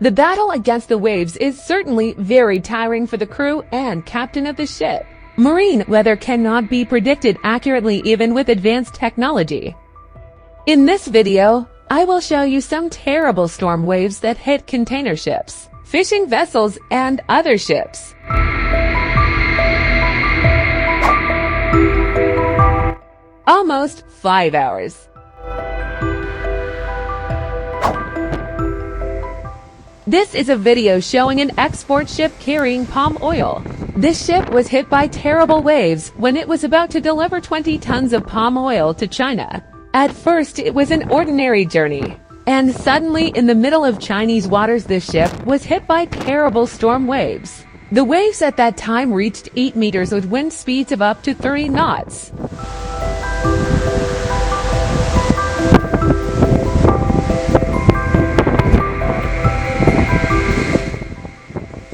The battle against the waves is certainly very tiring for the crew and captain of the ship. Marine weather cannot be predicted accurately even with advanced technology. In this video, I will show you some terrible storm waves that hit container ships, fishing vessels, and other ships. Almost 5 hours. This is a video showing an export ship carrying palm oil. This ship was hit by terrible waves when it was about to deliver 20 tons of palm oil to China. At first, it was an ordinary journey, and suddenly in the middle of Chinese waters this ship was hit by terrible storm waves. The waves at that time reached 8 meters with wind speeds of up to 30 knots.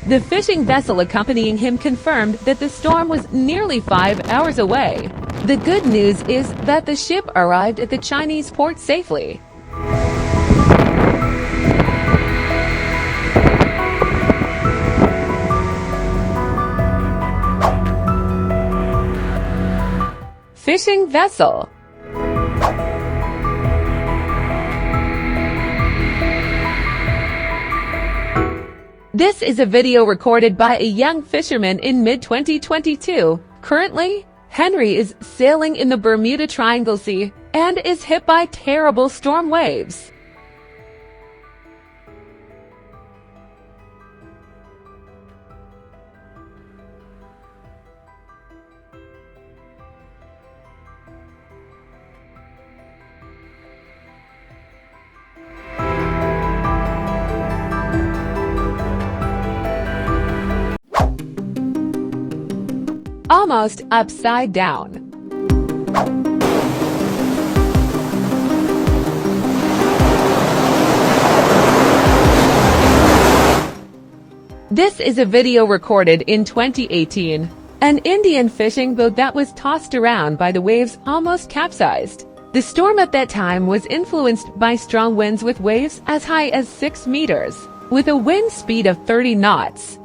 The fishing vessel accompanying him confirmed that the storm was nearly 5 hours away. The good news is that the ship arrived at the Chinese port safely. Fishing vessel. This is a video recorded by a young fisherman in mid-2022. Currently, Henry is sailing in the Bermuda Triangle Sea and is hit by terrible storm waves. Almost upside down. This is a video recorded in 2018. An Indian fishing boat that was tossed around by the waves almost capsized. The storm at that time was influenced by strong winds with waves as high as 6 meters, with a wind speed of 30 knots.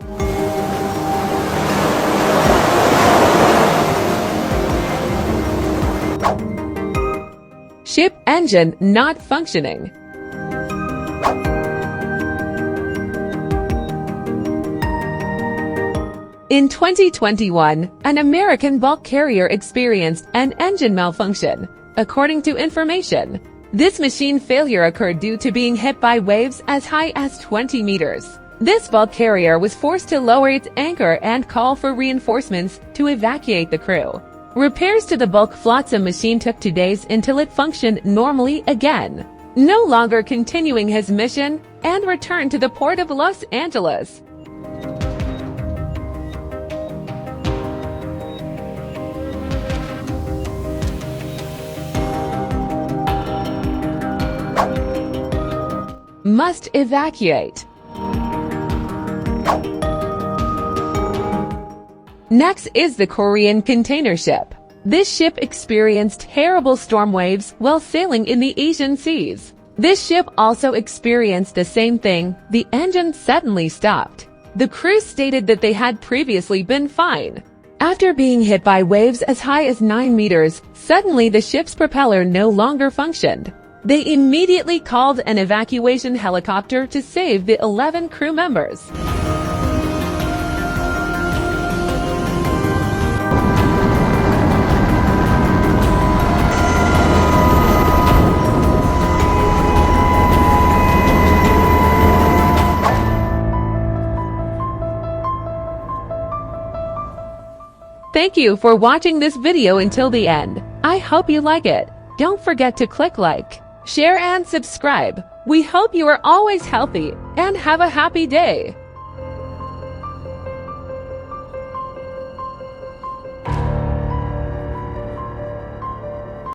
Ship engine not functioning. In 2021, an American bulk carrier experienced an engine malfunction. According to information, this machine failure occurred due to being hit by waves as high as 20 meters. This bulk carrier was forced to lower its anchor and call for reinforcements to evacuate the crew. Repairs to the bulk flotsam machine took 2 days until it functioned normally again, no longer continuing his mission, and returned to the port of Los Angeles. Must evacuate. Next is the Korean container ship. This ship experienced terrible storm waves while sailing in the Asian seas. This ship also experienced the same thing. The engine suddenly stopped. The crew stated that they had previously been fine. After being hit by waves as high as 9 meters, suddenly the ship's propeller no longer functioned. They immediately called an evacuation helicopter to save the 11 crew members. Thank you for watching this video until the end. I hope you like it. Don't forget to click like, share, and subscribe. We hope you are always healthy and have a happy day.